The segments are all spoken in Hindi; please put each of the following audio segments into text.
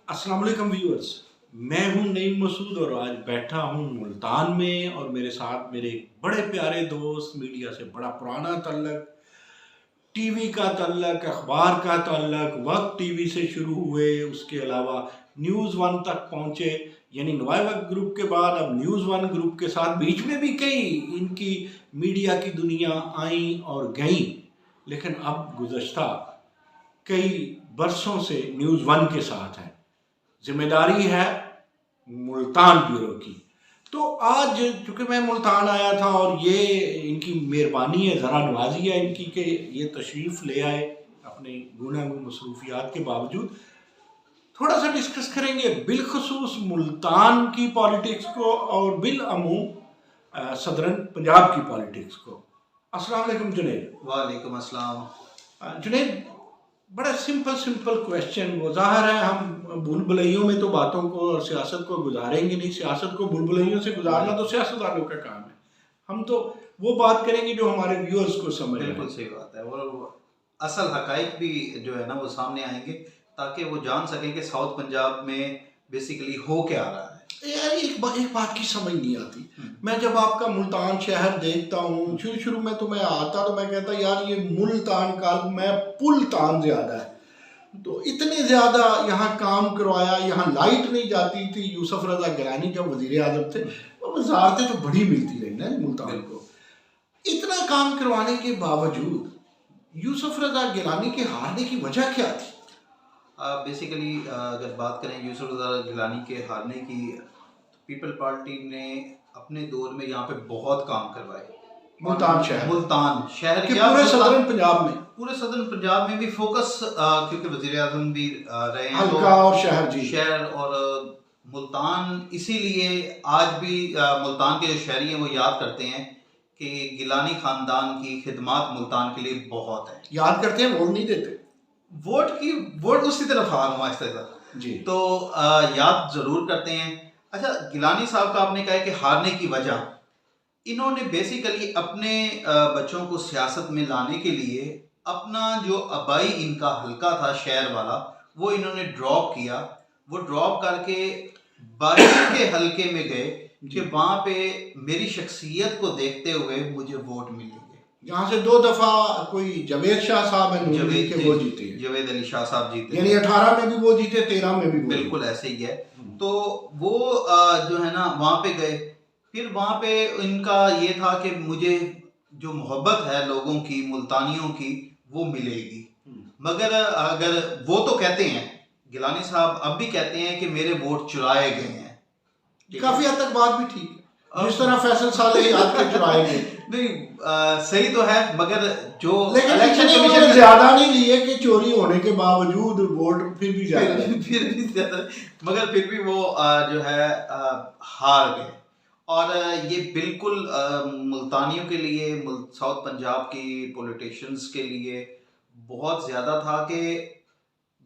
अस्सलाम वालेकुम व्यूअर्स। मैं हूं नईम मसूद और आज बैठा हूं मुल्तान में और मेरे साथ मेरे बड़े प्यारे दोस्त, मीडिया से बड़ा पुराना तल्लक, टीवी का तल्लक, अखबार का तल्लक, वक्त टीवी से शुरू हुए, उसके अलावा न्यूज़ वन तक पहुंचे, यानी नवाए वक्त ग्रुप के बाद अब न्यूज़ वन ग्रुप के साथ बीच में भी कई इनकी मीडिया की दुनिया आई और गई, लेकिन अब गुज़श्ता कई बरसों से न्यूज़ वन के साथ है। जिम्मेदारी है मुल्तान ब्यूरो की। तो आज चूंकि मैं मुल्तान आया था और ये इनकी मेहरबानी है, ज़रा नवाजी है इनकी कि ये तशरीफ़ ले आए अपने गुनागो मसरूफियात के बावजूद। थोड़ा सा डिस्कस करेंगे बिलखसूस मुल्तान की पॉलिटिक्स को और बिलअमूम सदरन पंजाब की पॉलिटिक्स को। अस्सलाम वालेकुम जुनैद। वालेकुम अस्सलाम। जुनैद, बड़ा सिंपल क्वेश्चन, वो ज़ाहिर है हम भूल भुलैयों में तो बातों को और सियासत को गुजारेंगे नहीं, सियासत को भूल भुलैयों से गुजारना तो सियासतदानों का काम है। हम तो वो बात करेंगे जो हमारे व्यूअर्स को समझ आए। बिल्कुल सही बात है और असल हकाइक भी जो है ना वो सामने आएंगे ताकि वो जान सकें कि साउथ पंजाब में बेसिकली हो क्या रहा है। यार एक बात की समझ नहीं आती। मैं जब आपका मुल्तान शहर देखता हूँ, शुरू में तो मैं आता तो मैं कहता यार ये मुल्तान का मैं पुलतान ज़्यादा है। तो इतने ज़्यादा यहाँ काम करवाया, यहाँ लाइट नहीं जाती थी। यूसुफ रज़ा गिलानी जब वज़ीर आज़म थे तो वजारतें तो बड़ी मिलती रही ना मुल्तान को। इतना काम करवाने के बावजूद यूसुफ रज़ा गिलानी के हारने की वजह क्या थी? बेसिकली अगर बात करें यूसुफ रज़ा गिलानी के हारने की, पीपल पार्टी ने अपने दौर में यहाँ पे बहुत काम करवाए। मुल्तान शहर के पूरे सदर्न पंजाब में भी फोकस, क्योंकि वज़ीर आज़म भी रहे हैं हल्का और शहर और मुल्तान, इसीलिए आज भी मुल्तान के जो शहरी हैं वो याद करते हैं कि गिलानी खानदान की खिदमत मुल्तान के लिए बहुत है। याद करते हैं, वोट नहीं देते। वोट उसी तरफ आ हुआ जी। तो याद जरूर करते हैं। अच्छा, गिलानी साहब का आपने कहा कि हारने की वजह, इन्होंने बेसिकली अपने बच्चों को सियासत में लाने के लिए अपना जो आबाई इनका हल्का था शहर वाला, वो इन्होंने ड्रॉप किया। वो ड्रॉप करके बाहर के हल्के में गए कि वहां पे मेरी शख्सियत को देखते हुए मुझे वोट मिलेंगे। यहाँ से 2 दफा कोई जवेद शाह साहब है, वो जीते, जवेद अली शाह साहब जीते, यानी 18 में भी वो जीते, 13 में भी वो बिल्कुल ऐसे ही है। तो वो जो है ना वहां पे गए, फिर वहां पे इनका ये था कि मुझे जो मोहब्बत है लोगों की, मुल्तानियों की, वो मिलेगी। मगर अगर वो तो कहते हैं, गिलानी साहब अब भी कहते हैं कि मेरे वोट चुराए गए हैं। काफी हद तक बात भी ठीक है, जिस तरह फैसल साले याद के चुराए गए। नहीं, सही तो है, मगर जो इलेक्शन कमीशन ज्यादा नहीं लिए कि चोरी होने के बावजूद वोट फिर भी ज्यादा मगर फिर भी वो जो है हार गए। और ये बिल्कुल मुल्तानियों के लिए, साउथ पंजाब की पॉलिटिशियंस के लिए बहुत ज़्यादा था कि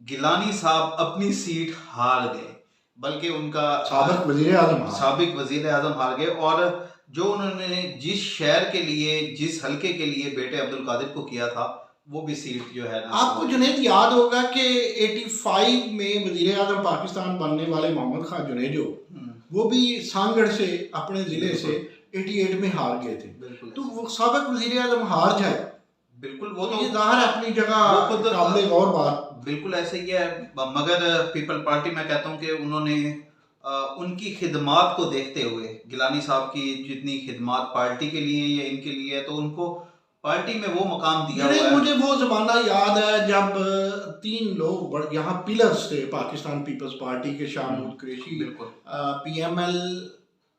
गिलानी साहब अपनी सीट हार गए, बल्कि उनका साबिक वज़ीर आज़म हार गए। और जो उन्होंने जिस शहर के लिए, जिस हल्के के लिए बेटे अब्दुल कादिर को किया था, वो भी सीट जो है ना, आपको जुनैद याद होगा कि 85 में वज़ीर आज़म पाकिस्तान बनने वाले मोहम्मद खान जुनेजो, वो भी सांगड़ से, अपने ज़िले से 88 में हार गए थे। तो वो साबिक वज़ीर आज़म हार जाए, बिल्कुल वो तो ये ज़ाहिर है अपनी जगह काबिल और बात, बिल्कुल ऐसे ही है। मगर पीपल पार्टी, मैं कहता हूँ कि उन्होंने उनकी खिदमत को देखते हुए, गिलानी साहब की जितनी खिदमत पार्टी के लिए या इनके लिए है, तो उनको पार्टी में वो मकाम दिया हुआ है। मुझे वो ज़माना याद है जब 3 लोग यहाँ पिलर्स थे पाकिस्तान पीपल्स पार्टी के, शाह महमूद कुरैशी, PML,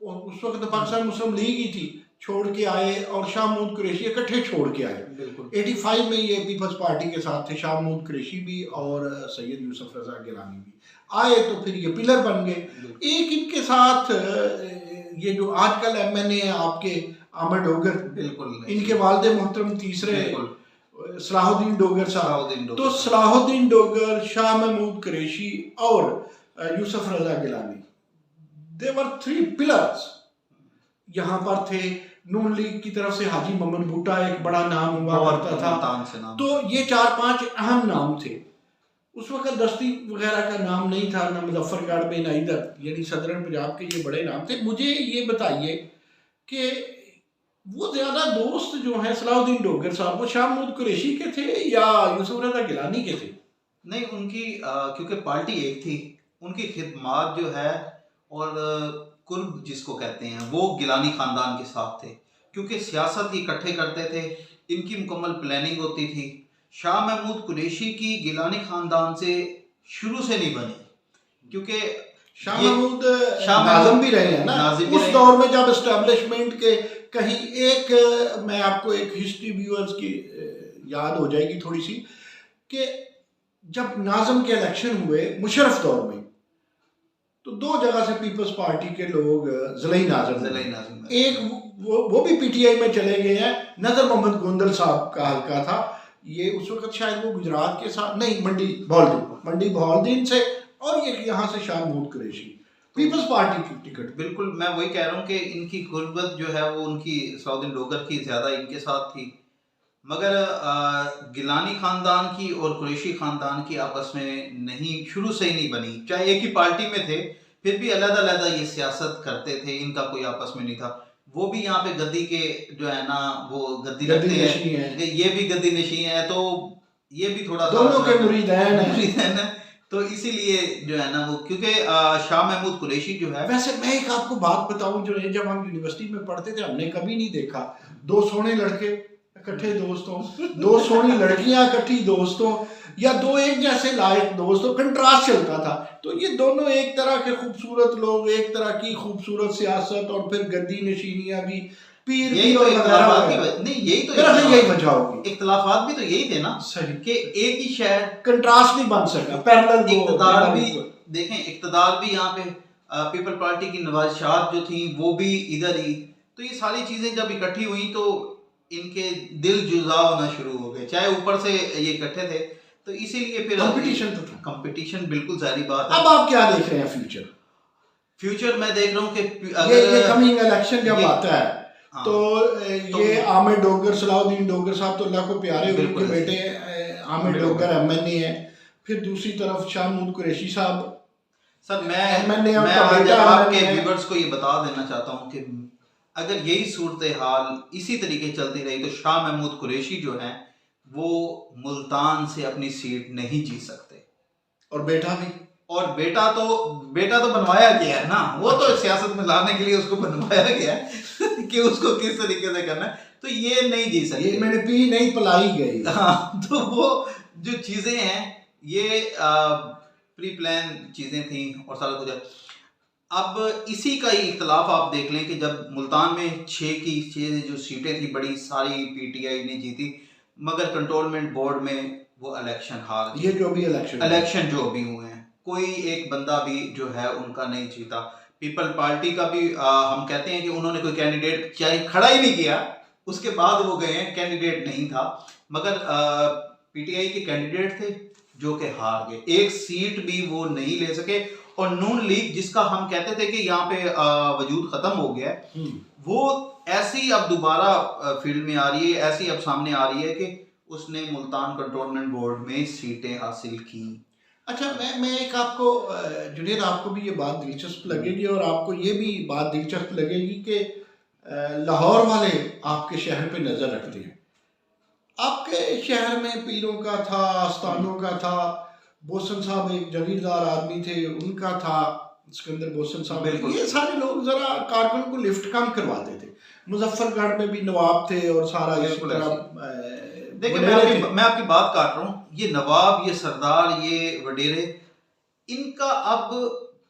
और उस वक्त तो पाकिस्तान मुस्लिम लीग ही थी, छोड़ के आए, और शाह महमूद कुरैशी इकट्ठे छोड़ के आए। 85 में ये पीपल्स पार्टी के साथ थे, शाह महमूद कुरैशी भी और सैयद यूसुफ रज़ा गिलानी भी आए, तो फिर ये पिलर बन गए। एक इनके साथ ये जो आजकल MNA है आपके आमर डोगर, बिल्कुल इनके वालिद मोहतरम तीसरे सलाहुद्दीन डोगर साहब, तो सलाहुद्दीन डोगर, शाह महमूद कुरैशी और यूसुफ रज़ा गिलानी, देवर 3 पिलर्स यहाँ पर थे। नून लीग की तरफ से हाजी मोहम्मद भुट्टा एक बड़ा नाम हुआ करता था। तो ये 4-5 अहम नाम थे। उस वक्त दस्ती वगैरह का नाम नहीं था, ना मुजफ्फरगढ़ में, ना इधर, यानी सदरन पंजाब के ये बड़े नाम थे। मुझे ये बताइए कि वो ज़्यादा दोस्त जो हैं सलाहुद्दीन डोगर साहब, वो शाह महमूद कुरैशी के थे या यूसुफ रज़ा गिलानी के थे? नहीं, उनकी क्योंकि पार्टी एक थी, उनकी खिदमात जो है और कुर्ब जिसको कहते हैं वो गिलानी ख़ानदान के साथ थे, क्योंकि सियासत इकट्ठे करते थे, इनकी मुकम्मल प्लानिंग होती थी। शाह महमूद कुरैशी की गिलानी ख़ानदान से शुरू से नहीं बनी, क्योंकि शाह ये महमूद शाह नाज़िम महमूद भी रहे हैं ना नाज़िम भी उस रहे। दौर में, जब एस्टेब्लिशमेंट के कहीं एक, मैं आपको एक हिस्ट्री व्यूअर्स की याद हो जाएगी थोड़ी सी, कि जब नाज़िम के इलेक्शन हुए मुशर्रफ दौर में, तो दो जगह से पीपल्स पार्टी के लोग ज़लई नाज़िम, एक वो भी पीटीआई में चले गए हैं। नज़र मोहम्मद गोंदल साहब का हल्का था ये, उस वक्त शायद वो गुजरात के साथ नहीं, मंडी बहाउद्दीन से, और ये यहाँ से शाह महमूद कुरैशी पीपल्स पार्टी की टिकट। बिल्कुल, मैं वही कह रहा हूँ कि इनकी गुर्बत जो है वो उनकी सलाहुद्दीन डोगर की ज़्यादा इनके साथ थी, मगर गिलानी ख़ानदान की और कुरैशी ख़ानदान की आपस में नहीं, शुरू से ही नहीं बनी। चाहे एक ही पार्टी में थे, फिर भी अलग-अलग ये सियासत करते थे, इनका कोई आपस में नहीं था। वो भी यहाँ पे गद्दी के जो है ना, वो गद्दी रखते हैं, ये भी गद्दी नशीं है, तो ये भी थोड़ा दोनों के मुरीदैन हैं। तो इसीलिए जो है ना वो, क्योंकि शाह महमूद कुरैशी जो है, वैसे मैं एक आपको बात बताऊं, जो है जब हम यूनिवर्सिटी में पढ़ते थे, हमने कभी नहीं देखा दो सोने लड़के इकट्ठे दोस्त हों, दो सोनी लड़कियां इकट्ठी दोस्त हों, या दो एक जैसे लायक दोस्त हों। कंट्रास्ट चलता था। तो ये दोनों एक तरह के खूबसूरत लोग, एक तरह की खूबसूरत सियासत, और फिर गद्दी नशीनियां भी, पीर यही तो इख्तिलाफात की नहीं, यही तो यही वजह होगी। इख्तिलाफात भी तो यही थे ना, सही, कि एक ही शहर, कंट्रास्ट नहीं बन सका, पैरेलल इख्तिदार भी देखें, इख्तिदार भी यहाँ पे पीपल पार्टी की नवाज शाह जो थी वो भी इधर ही, तो ये सारी चीजें जब इकट्ठी हुई तो इनके दिल जुदा होना शुरू हो गए, चाहे ऊपर से ये इकट्ठे थे, तो इसीलिए फिर कंपटीशन तो था। कंपटीशन बिल्कुल जारी बात है। अब आप क्या देख रहे हैं फ्यूचर मैं देख रहा हूँ कि अगर ये कमिंग इलेक्शन जब आता है, हाँ, तो ये आमिर डोगर, सलाहुद्दीन डोगर साहब तो अल्लाह को प्यारे, उनके बेटे आमिर डोगर एमएनए है, फिर दूसरी तरफ शाह महमूद कुरैशी साहब। सर मैं आज आपके व्यूअर्स को ये बता देना चाहता हूँ कि अगर यही सूरत हाल इसी तरीके चलती रही तो शाह महमूद कुरैशी जो हैं वो मुल्तान से अपनी सीट नहीं जीत सकते, और बेटा भी, और बेटा तो बनवाया गया है ना, वो तो सियासत में लाने के लिए उसको बनवाया गया है कि उसको किस तरीके से करना है, तो ये नहीं जीत सकते, ये मैंने पी नहीं पिलाई गई। हाँ, तो वो जो चीजें हैं ये प्री प्लान चीजें थी और सारा कुछ। अब इसी का ही इख्तलाफ आप देख लें कि जब मुल्तान में 6 जो सीटें थी बड़ी सारी पीटीआई ने जीती, मगर कंट्रोलमेंट बोर्ड में वो इलेक्शन हार गए। ये जो भी इलेक्शन जो भी हुए हैं, कोई एक बंदा भी जो है उनका नहीं जीता। पीपल पार्टी का भी हम कहते हैं कि उन्होंने कोई कैंडिडेट चाहे खड़ा ही नहीं किया, उसके बाद वो गए हैं, कैंडिडेट नहीं था, मगर पीटीआई के कैंडिडेट थे जो कि हार गए, एक सीट भी वो नहीं ले सके। और नून लीग जिसका हम कहते थे कि यहाँ पे वजूद खत्म हो गया है, वो ऐसी अब दोबारा फील्ड में आ रही है, ऐसी अब सामने आ रही है कि उसने मुल्तान कंट्रोलमेंट बोर्ड में सीटें हासिल की। अच्छा, मैं एक आपको जुनेद, आपको भी ये बात दिलचस्प लगेगी और आपको ये भी बात दिलचस्प लगेगी कि लाहौर वाले आपके शहर पे नज़र रखते हैं। आपके शहर में पीरों का था, आस्थानों का था, बोसन साहब एक जगीरदार आदमी थे, उनका था, सिकंदर बोसन साहब, ये सारे लोग जरा कारकुन को लिफ्ट कम करवाते थे। मुजफ्फरगढ़ में भी नवाब थे और सारा इसी तरह। देखिए मैं आपकी बात काट रहा हूँ, ये नवाब, ये सरदार, ये वडेरे, इनका अब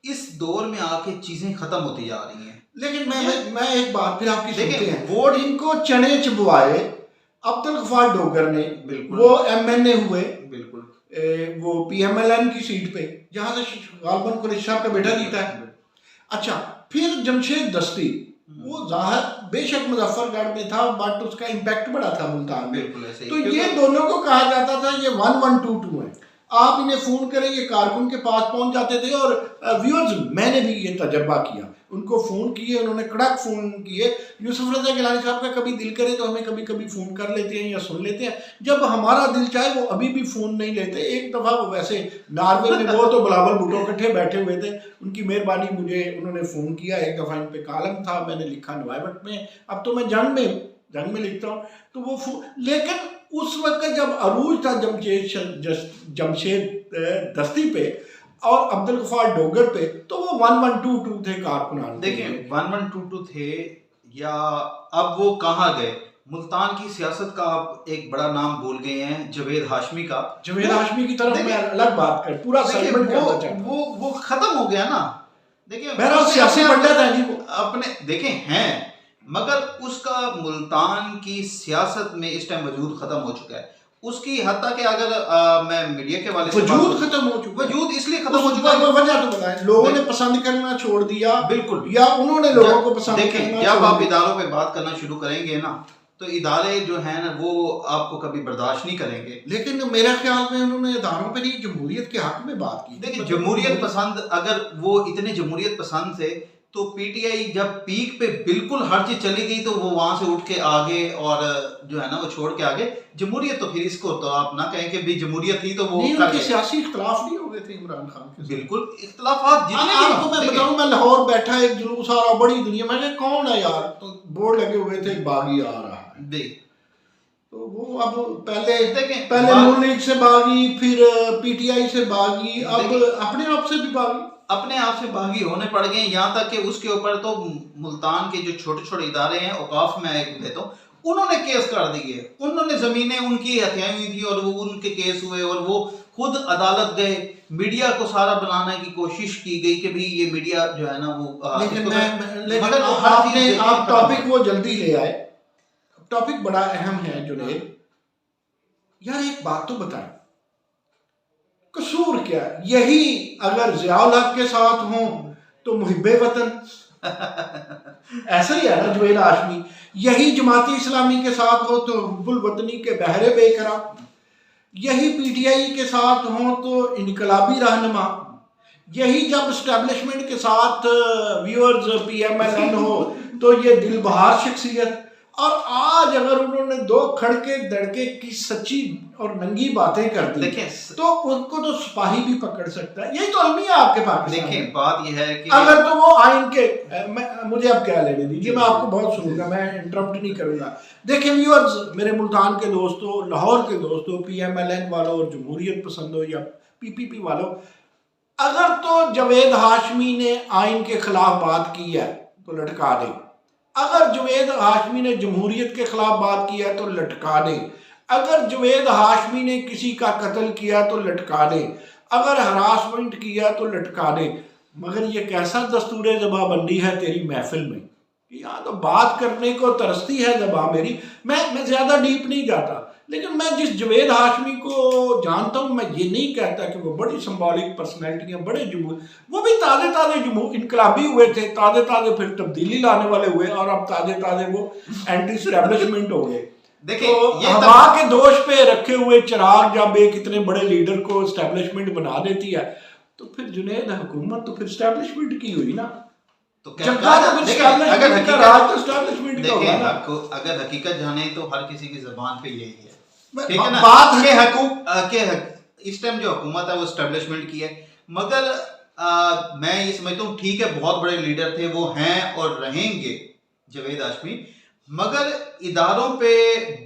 इस दौर में आके चीजें खत्म होती जा रही हैं। लेकिन मैं एक बात फिर आपकी सुनते हैं, वोट इनको चने चबवाए अब्दुल गफ्फार डोगर ने, वो एमएनए हुए, बिल्कुल वो पीएमएलएन की सीट पे, जहां से गालबन कुरैशी साहब का बेटा जीता है। अच्छा, फिर जमशेद दस्ती, वो जाहिर बेशक मुजफ्फरगढ़ में था, बट उसका इम्पैक्ट बड़ा था मुल्तान में, तो ये दोनों को कहा जाता था ये 1-1-2-2 है। आप इन्हें फ़ोन करेंगे, कारकुन के पास पहुंच जाते थे। और व्यूअर्स, मैंने भी ये तजर्बा किया, उनको फ़ोन किए, उन्होंने कड़क फ़ोन किए। यूसुफ रज़ा गिलानी साहब का कभी दिल करे तो हमें कभी कभी फ़ोन कर लेते हैं या सुन लेते हैं, जब हमारा दिल चाहे वो अभी भी फ़ोन नहीं लेते। एक दफ़ा वो वैसे नॉर्वे में, वो तो बिलावल भुट्टो इकट्ठे बैठे हुए थे, उनकी मेहरबानी, मुझे उन्होंने फ़ोन किया। एक दफ़ा इन पे कॉलम था, मैंने लिखा नवाबट में, अब तो मैं जंग में लिखता हूँ, तो वो लेकिन उस वक्त जब अरूज था जमशेद दस्ती पे और अब्दुल गफ्फार डोगर पे, तो वो 1122 थे कारकुनान। देखिए 1122 थे, या अब वो कहाँ गए? मुल्तान की सियासत का आप एक बड़ा नाम भूल गए हैं, जावेद हाशमी का। जावेद हाशमी की तरफ मैं अलग बात कर, पूरा सेगमेंट करना चाहता हूं। वो खत्म हो गया ना। देखिए बहरहाल सियासी पंडित है जी वो, अपने देखें हैं, मगर उसका मुल्तान की सियासत में इस टाइम वजूद खत्म हो चुका है। उसकी हत्ता के अगर मैं मीडिया के वाले वजूद खत्म हो चुका है। वजूद इसलिए खत्म हो चुका है, वजह तो बताएं, लोगों ने पसंद करना छोड़ दिया, बिल्कुल, या उन्होंने लोगों को पसंद करना देखें छोड़ जब आप दिया। इदारों पे बात करना शुरू करेंगे ना, तो इदारे जो हैं ना वो आपको कभी बर्दाश्त नहीं करेंगे। लेकिन मेरा ख्याल में उन्होंने इदारों पे नहीं, जमहूरियत के हक में बात की। देखिए जमहूरियत पसंद, अगर वो इतने जमहूरियत पसंद थे तो पीटीआई जब पीक पे बिल्कुल हर चीज चली गई तो वो वहां से उठ के आगे और जो है ना वो छोड़ के आगे। जमहूरियत तो फिर इसको तो आप ना कहें कि भी जमहूरियत थी तो वो नहीं, उनके सियासी इख्तलाफ नहीं हो गए थे इमरान खान के। बिल्कुल इख्तलाफात जितने भी आपको मैं बताऊं, मैं लाहौर बैठा, एक जुलूस आ रहा, बड़ी दुनिया, मैं कहा कौन है यार, तो बोर्ड लगे हुए थे, बागी आ रहा है। देख तो वो अब पहले देखें नून लीग से बागी, फिर पीटीआई से बागी, अब अपने आप से भी बागी, अपने आप से बागी होने पड़ गए। यहाँ तक कि उसके ऊपर तो मुल्तान के जो छोटे छोटे इदारे हैं, औकाफ में एक देता हूँ, उन्होंने केस कर दिए, उन्होंने जमीनें उनकी हथियाई हुई थी और वो उनके केस हुए और वो खुद अदालत गए। मीडिया को सारा बनाने की कोशिश की गई कि भाई ये मीडिया जो है ना वो लेकिन आप टॉपिक वो जल्दी ले आए। टॉपिक बड़ा अहम है जुनैद यार, एक बात तो बताएं, कसूर क्या? यही अगर ज़ियाउल हक के साथ हों तो मुहिब्बे वतन, ऐसा ही है ना जावेद हाशमी। यही जमाती इस्लामी के साथ हो तो हुब्बुल वतनी के बहरे बेकरार, यही पीटीआई के साथ हो तो इनकलाबी रहनुमा, यही जब एस्टेब्लिशमेंट के साथ व्यूअर्स पीएमएलएन हो तो ये दिलबहार शख्सियत। और आज अगर उन्होंने दो खड़के दड़के की सच्ची और नंगी बातें कर दी तो उनको तो सिपाही भी पकड़ सकता है। यही तो अलमिया आपके पास। देखें बात यह है कि अगर तो वो आइन के मुझे अब क्या लेने दीजिए, मैं आपको बहुत सुनूंगा, मैं इंटरप्ट नहीं करूंगा। देखिए व्यूअर्स, मेरे मुल्तान के दोस्तों, लाहौर के दोस्तों, पीएमएलएन वालों और जमहूरियत पसंदों या पीपीपी वालों, अगर तो जावेद हाशमी ने आइन के खिलाफ बात की है तो लटका दें। अगर जावेद हाशमी ने जमहूरियत के खिलाफ बात किया तो लटका दें। अगर जावेद हाशमी ने किसी का कत्ल किया तो लटका दें। अगर हरासमेंट किया तो लटका दें। मगर ये कैसा दस्तूर ज़बाबंदी है तेरी महफिल में, यहाँ तो बात करने को तरसती है ज़बान मेरी। मैं ज़्यादा डीप नहीं जाता, लेकिन मैं जिस जावेद हाशमी को जानता हूँ, मैं ये नहीं कहता कि वो बड़ी सिंबॉलिक पर्सनैलिटी हैं, बड़े जमहूर, वो भी ताज़े ताज़े इनकलाबी हुए थे, ताज़े ताज़े फिर तब्दीली लाने वाले हुए, और अब ताज़े ताज़े वो एंटी स्टैब्लिशमेंट हो गए। देखिए तो हवा के दोष पे रखे हुए चिराग जब एक इतने बड़े लीडर को स्टैब्लिशमेंट बना देती है तो फिर जुनैद हुकूमत तो फिर स्टैब्लिशमेंट की हुई ना। तो अगर हकीकत जाने तो हर किसी की जुबान पे यही है, ठीक है ना, बात के हकूक के इस टाइम जो हुकूमत है वो स्टैब्लिशमेंट की है। मगर मैं ये समझता हूँ ठीक है, बहुत बड़े लीडर थे, वो हैं और रहेंगे जावेद हाशमी, मगर इदारों पे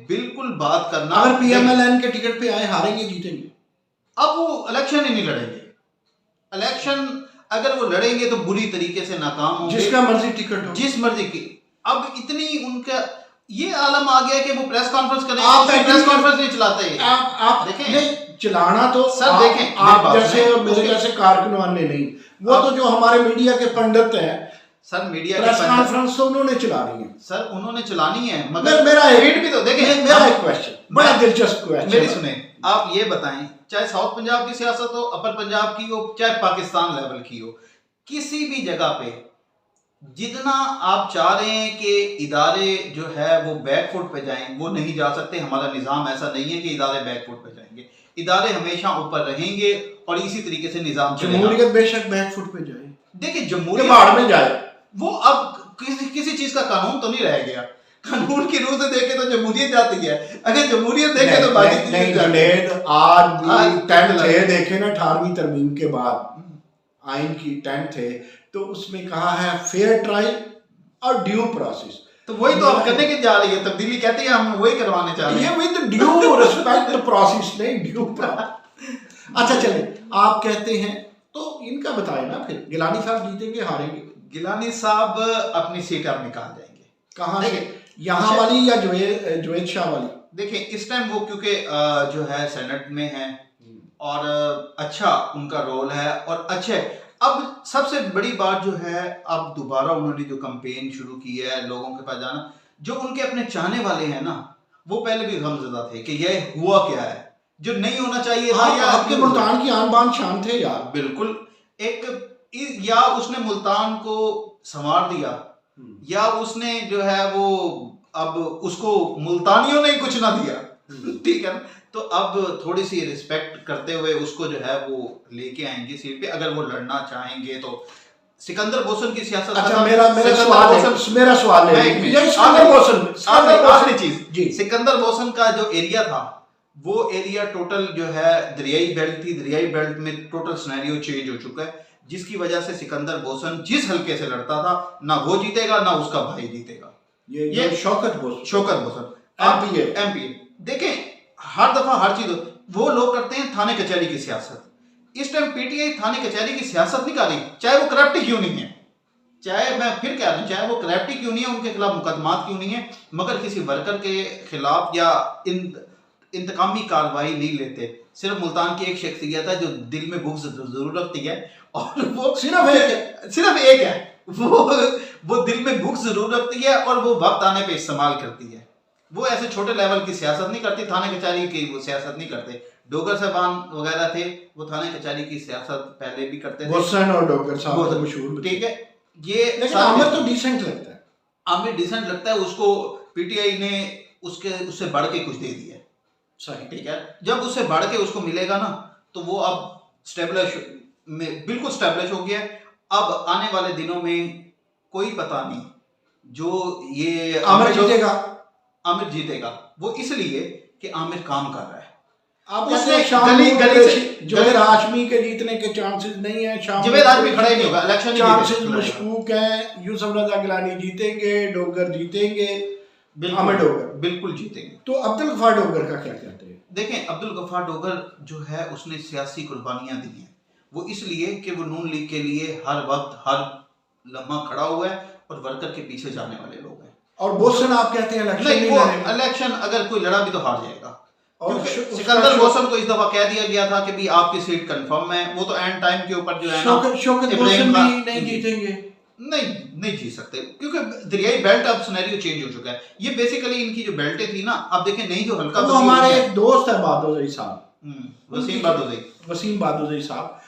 बिल्कुल बात करना। अगर पीएमएलएन के टिकट पे आए, हारेंगे जीतेंगे, अब वो इलेक्शन ही नहीं लड़ेंगे। इलेक्शन अगर वो लड़ेंगे तो बुरी तरीके से नाकाम होंगे, जिसका मर्जी टिकट हो, जिस मर्जी की। अब इतनी उनका ये आलम आ गया कि वो प्रेस कॉन्फ्रेंस करें, आप प्रेस कॉन्फ्रेंस नहीं चलाते। आप देखें चलाना तो सर, देखें आप जैसे और मेरे जैसे कारकुनान ने नहीं, वो तो जो हमारे मीडिया के पंडित हैं सर, मीडिया प्रेस कॉन्फ्रेंस तो उन्होंने चलानी है सर, उन्होंने चलानी है। मगर मेरा रीड भी तो देखें, मेरा एक क्वेश्चन, बड़ा दिलचस्प क्वेश्चन मेरी सुने। आप ये बताएं, चाहे साउथ पंजाब की सियासत हो, अपर पंजाब की हो, चाहे पाकिस्तान लेवल की हो, किसी भी जगह पे जितना आप चाह रहे हैं कि इदारे जो है वो बैकफुट पे जाएं, वो नहीं जा सकते। हमारा निज़ाम ऐसा नहीं है कि इदारे बैकफुट पे जाएंगे। इदारे हमेशा ऊपर रहेंगे और इसी तरीके से निजाम चलेगा। जमहूरियत बेशक बैकफुट पे जाए, देखिए के जमहूरियत बाढ़ में जाए, वो अब किसी चीज का कानून तो नहीं रह गया। कानून की रूह से देखे तो जमहूरियत जाती है, अगर जमहूरियत देखे तो बाकी चीजें नहीं, जाती हैं। जुनैद आज भी आज 10 थे, देखे ना 18वीं तरमीम के बाद आइन की 10 थे, तो उसमें कहा है फेयर ट्रायल और ड्यू प्रोसेस। तो वही तो अब करने के जा रही है तब्दीली, कहती है हम वही करवाने चाह रहे ये हैं। विद ड्यू रिस्पेक्ट प्रोसेस, नहीं ड्यू अच्छा चले, आप कहते हैं तो इनका बताएं ना, फिर गिलानी साहब जीतेंगे हारेंगे? गिलानी साहब अपनी सीट अब निकाल जाएंगे। कहाँ से, देखिए, यहाँ वाली या जुवैद शाह वाली? देखिए इस टाइम वो क्योंकि जो है सेनेट में है और अच्छा उनका रोल है और अच्छे। अब सबसे बड़ी बात जो है, अब दोबारा उन्होंने जो कैंपेन शुरू की है लोगों के पास जाना, जो उनके अपने चाहने वाले हैं ना, वो पहले भी गमज़दा थे कि यह हुआ क्या है जो नहीं होना चाहिए था। या आपके मुल्तान की आन बान शान थे यार, बिल्कुल या उसने मुल्तान को संवार दिया या उसने जो है वो अब उसको मुल्तानियों ने कुछ ना दिया, ठीक है ना। तो अब थोड़ी सी रिस्पेक्ट करते हुए उसको जो है वो लेके आएंगे सीट पे, अगर वो लड़ना चाहेंगे तो। सिकंदर बोसन की सियासत, अच्छा मेरा सवाल है आखिरी चीज, सिकंदर बोसन का जो एरिया था वो एरिया टोटल जो है दरियाई बेल्ट थी, दरियाई बेल्ट में टोटल सिनेरियो चेंज हो चुका है, जिसकी वजह से सिकंदर बोसन जिस हल्के से लड़ता था ना वो जीतेगा ना उसका भाई जीतेगा। ये शौकत बोसन एमपी। देखें हर दफा हर चीज वो लोग करते हैं थाने कचहरी की सियासत। इस टाइम पीटीआई थाने कचहरी की सियासत नहीं कर रही, चाहे वो करप्ट क्यों नहीं है, चाहे मैं फिर कह रहा हूं चाहे वो करप्ट क्यों नहीं है, उनके खिलाफ मुकदमात क्यों नहीं है, मगर किसी वर्कर के खिलाफ या इंतकामी कार्रवाई नहीं लेते। सिर्फ मुल्तान की एक शख्सियत है जो दिल में बुग़्ज़ जरूर रखती है और वो सिर्फ एक है, वो दिल में बुग़्ज़ जरूर रखती है और वो वक्त आने पे इस्तेमाल करती है। वो ऐसे छोटे लेवल की सियासत नहीं करती, थाने कचहरी की वो सियासत नहीं करते। डोगर साहबान वगैरह थे, वो थाने कचहरी की सियासत पहले भी करते थे। बोसन और डोगर साहब तो मशहूर, ठीक है। ये लेकिन आमिर तो डिसेंट लगता है, आमिर डिसेंट लगता है, उसको पीटीआई ने उससे बढ़ के कुछ दे दिया, सही, ठीक है। जब उससे बढ़ के उसको मिलेगा ना तो वो अब बिल्कुल स्टेब्लिश हो गया। अब आने वाले दिनों में कोई पता नहीं जो ये आमिर जीतेगा वो इसलिए कि आमिर काम कर रहा है। आप उसने गली से जुवैद हाशमी के जीतने के चांसेस नहीं है, जुवैद हाशमी खड़ा ही नहीं होगा, इलेक्शन चांसेस मशकूक है। यूसुफ रजा गिलानी जीतेंगे, डोगर जीतेंगे, आमिर डोगर बिल्कुल जीतेंगे। तो अब्दुल गफ्फार डोगर का क्या कहते हैं? देखें अब्दुल गफ्फार डोगर जो है उसने सियासी कुर्बानियां दी हैं, वो इसलिए कि वो नून लीग के लिए हर वक्त हर लम्हा खड़ा हुआ है और वर्कर के पीछे जाने वाले लोग हैं। और बोसन आप कहते हैं इलेक्शन अगर कोई लड़ा भी तो हार जाएगा, और सिकंदर बोसन को इस दफा कह दिया गया था कि भी आपकी सीट कंफर्म है, वो तो एंड टाइम के ऊपर जो है ना शौकत बोसन भी नहीं जीतेंगे, नहीं जीत सकते क्योंकि दरियाई बेल्ट अब सिनेरियो चेंज हो चुका है। ये बेसिकली इनकी जो बेल्टें थी ना, अब देखें नहीं जो हल्का, वो हमारे एक दोस्त है बादोज़ई साहब, वसीम बादोज़ई साहब,